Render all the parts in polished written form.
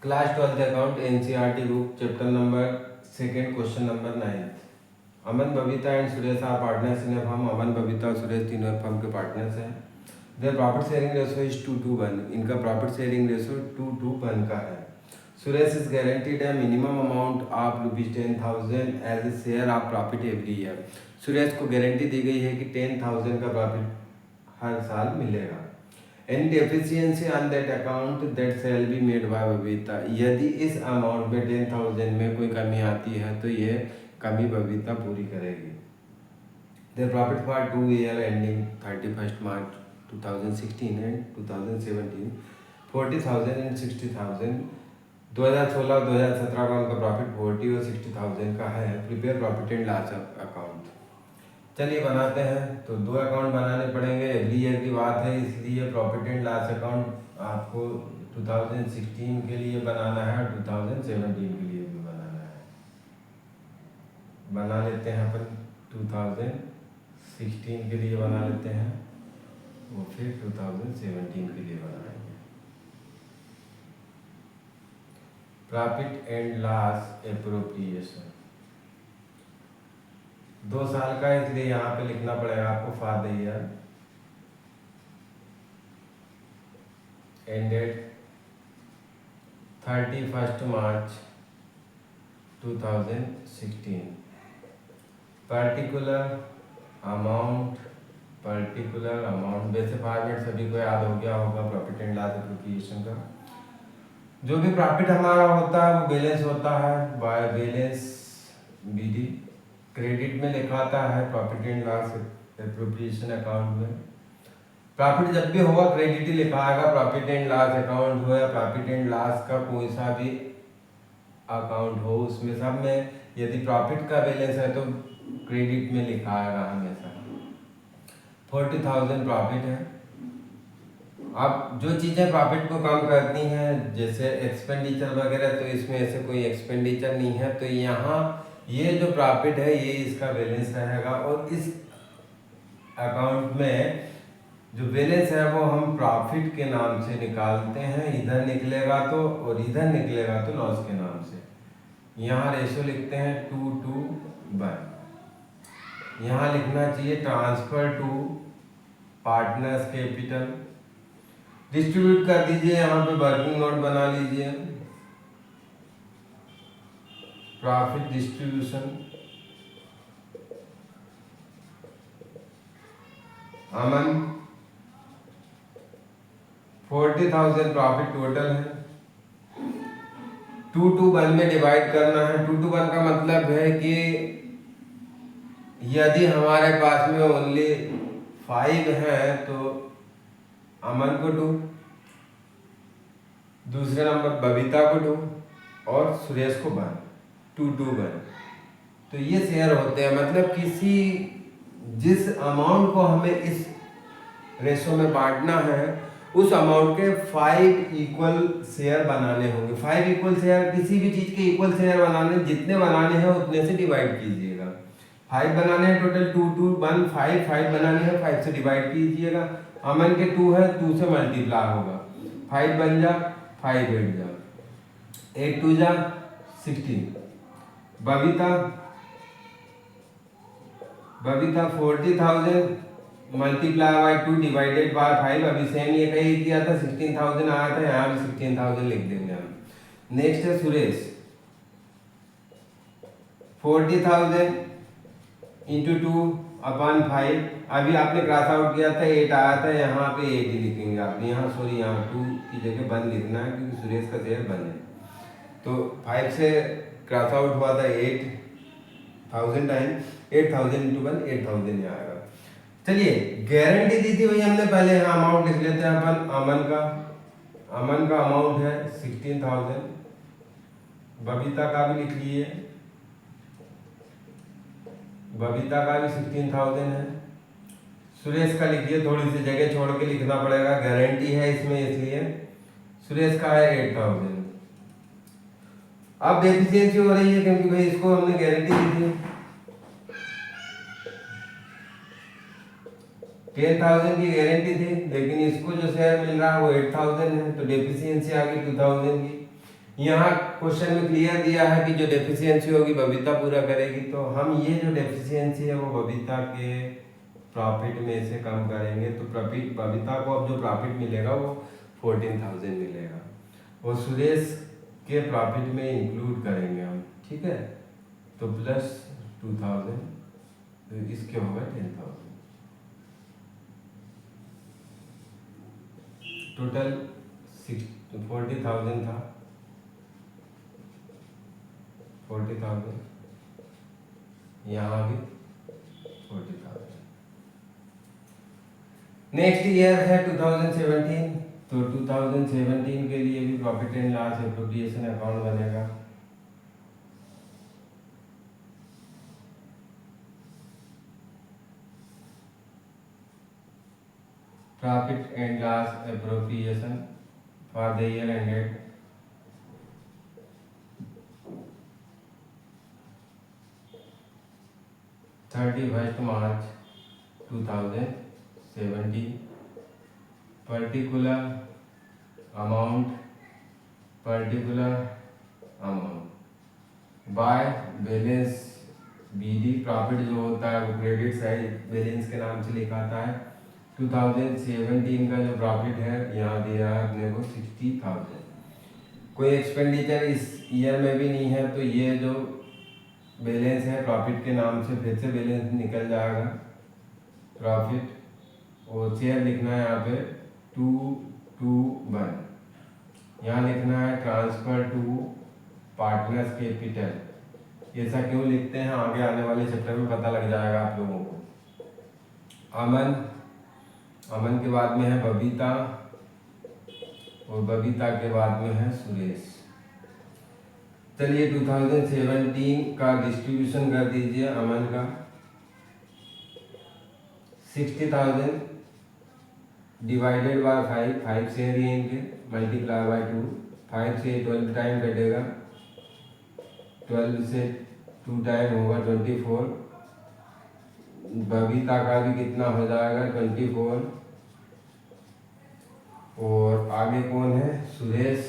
Class 12th account NCERT book chapter number 2 question number 9। Aman Babita and Suresh are partners in a firm. Aman Babita और सुरेश तीनों firm के partners हैं। Their profit sharing ratio is 2:1। इनका profit sharing ratio 2:1 का है। Suresh is guaranteed a minimum amount of ₹10,000 as a share of profit every year. Suresh को guarantee दी गई है कि 10,000 का प्रॉफिट हर साल मिलेगा। Any deficiency on that account that shall be made by Babita. यदि इस अमाउंट में 10,000 में कोई कमी आती है तो ये कमी बबीता पूरी करेगी। The profit for 2 year ending 31st March 2016 and 2017 40,000 and 60,000। 2016 और 2017 का उनका प्रॉफिट 40 और 60,000 का है। Prepare profit and loss account. चलिए बनाते हैं। तो 2 अकाउंट बनाने पड़ेंगे। एवरी ईयर की बात है, इसलिए प्रॉफिट एंड लॉस अकाउंट आपको 2016 के लिए बनाना है और 2017 के लिए भी बनाना है। बना लेते हैं अपन 2016 के लिए बना लेते हैं, वो फिर 2017 के लिए बनाएंगे। प्रॉफिट एंड लॉस एप्रोप्रिएशन 2 साल का, इसलिए यहाँ पे लिखना पड़ेगा आपको for the year ended 31st March 2016। Particular amount वैसे फॉर्मेट सभी को याद हो गया होगा प्रॉफिट एंड लॉस एप्रोप्रिएशन का। जो भी प्रॉफिट हमारा होता है वो बैलेंस होता है बाय बैलेंस बीडी। क्रेडिट में लिखाता है profit and loss appropriation account में। प्रॉफिट जब भी होगा क्रेडिट ही लिखा आएगा, प्रॉफिट एंड लॉस अकाउंट हो या प्रॉफिट एंड लॉस का कोई सा भी अकाउंट हो, उसमें सब में यदि प्रॉफिट का बैलेंस है तो क्रेडिट में लिखा आएगा हमेशा। 40,000 प्रॉफिट है। अब जो चीज़ें प्रॉफिट को कम करती हैं जैसे एक्सपेंडिचर वगैरह, तो इसमें ऐसे कोई एक्सपेंडिचर नहीं है, तो यहाँ ये जो प्रॉफिट है ये इसका बैलेंस रहेगा। और इस अकाउंट में जो बैलेंस है वो हम प्रॉफिट के नाम से निकालते हैं। इधर निकलेगा तो और इधर निकलेगा तो लॉस के नाम से। यहाँ रेशो लिखते हैं 2:1। यहाँ लिखना चाहिए transfer to partners capital. Distribute कर दीजिए, यहाँ पे वर्किंग नोट बना लीजिए। Profit distribution Aman 40,000 profit total है। 2:1 में डिवाइड करना है। 2:1 का मतलब है कि यदि हमारे पास में ओनली 5 है तो अमन को 2, दूसरे नंबर बबीता को 2 और सुरेश को 1। 2:1 तो ये शेयर होते हैं। मतलब किसी जिस अमाउंट को हमें इस रेशो में बांटना है उस अमाउंट के 5 इक्वल शेयर बनाने होंगे। 5 इक्वल शेयर, किसी भी चीज के इक्वल शेयर बनाने, जितने बनाने हैं उतने से डिवाइड कीजिएगा। 5 बनाने हैं टोटल 2:1 5 बनाने हैं 5 से डिवाइड कीजिएगा। अमन के 2 है, 2 से मल्टीप्लाई होगा। 5 बन जा, 5 बैठ जा, 8 2 जा 16। Babita 40,000 multiply by 2 divided by 5। अभी सेम ये कही किया था, 16,000 आया था, यहाँ भी 16,000 लिख देंगे हम। नेक्स्ट है सुरेश 40,000 इंटू 2/5। अभी आपने क्रॉस आउट किया था, 8 आया था, यहाँ पे 8 ही लिखेंगे आप। यहाँ सॉरी, यहाँ 2 की जगह 1 लिखना है क्योंकि सुरेश का शेयर 1 है। तो 5 से क्रॉस आउट हुआ था 8,000 टाइम 8,000 इंटू 1 8,000 ही आएगा। चलिए गारंटी दी थी वही हमने पहले यहाँ अमाउंट लिख लेते हैं अपन। अमन का अमाउंट है 16,000। बबीता का भी लिख लिए, बबीता का भी 16,000 है। सुरेश का लिखिए, थोड़ी सी जगह छोड़ के लिखना पड़ेगा, गारंटी है इसमें इसलिए। सुरेश का है 8,000। अब डेफिशिएंसी हो रही है क्योंकि भाई इसको हमने गारंटी दी थी। 10,000 की गारंटी थी, लेकिन इसको जो शेयर मिल रहा है वो 8,000 है, तो डेफिशिएंसी आ गई 2,000 की। यहाँ क्वेश्चन में क्लियर दिया है कि जो डेफिशिएंसी होगी बबीता पूरा करेगी, तो हम ये जो डेफिशिएंसी है वो बबीता के प्रॉफिट में से कम करेंगे, तो प्रॉफिट बबीता को अब जो प्रॉफिट मिलेगा वो 14,000 मिलेगा, और सुरेश के प्रॉफिट में इंक्लूड करेंगे हम, ठीक है। तो प्लस 2,000, तो इसके होगा 10,000, टोटल 40,000 था, 40,000, यहाँ भी 40,000। नेक्स्ट ईयर है 2017, तो 2017 के लिए भी profit and loss appropriation account बनेगा। Profit and loss appropriation for the year ended 31 March 2017, particular amount by balance BD, profit जो होता है वो क्रेडिट साइड बैलेंस के नाम से लिखा आता है। 2017 का जो प्रॉफिट है यहाँ दिया है अपने को 60,000। कोई एक्सपेंडिचर इस ईयर में भी नहीं है, तो ये जो बैलेंस है प्रॉफिट के नाम से फिर से बैलेंस निकल जाएगा प्रॉफिट, और शेयर लिखना है यहाँ पे 221, यहाँ लिखना है ट्रांसफर टू पार्टनर्स कैपिटल। ऐसा क्यों लिखते हैं आगे आने वाले चैप्टर में पता लग जाएगा आप लोगों को। अमन के बाद में है बबीता, और बबीता के बाद में है सुरेश। चलिए 2017 का डिस्ट्रीब्यूशन कर दीजिए। अमन का 60,000 डिवाइडेड बाय 5 शेयर ही इनके, मल्टीप्लाई बाय 2, 5 से 12 टाइम कटेगा, 12 से 2 टाइम होगा 24। बबीता का भी कितना हो जाएगा 24, और आगे कौन है सुरेश,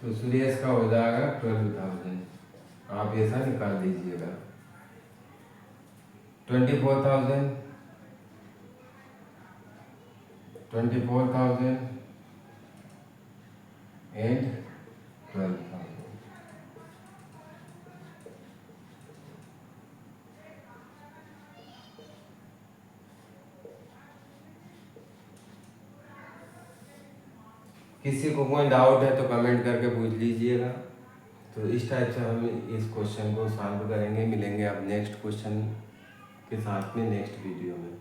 तो सुरेश का हो जाएगा 12,000। आप ऐसा निकाल दीजिएगा 24,000 एंड 12,000। किसी को कोई डाउट है तो कमेंट करके पूछ लीजिएगा। तो इस टाइप से हम इस क्वेश्चन को सॉल्व करेंगे। मिलेंगे अब नेक्स्ट क्वेश्चन के साथ में नेक्स्ट वीडियो में।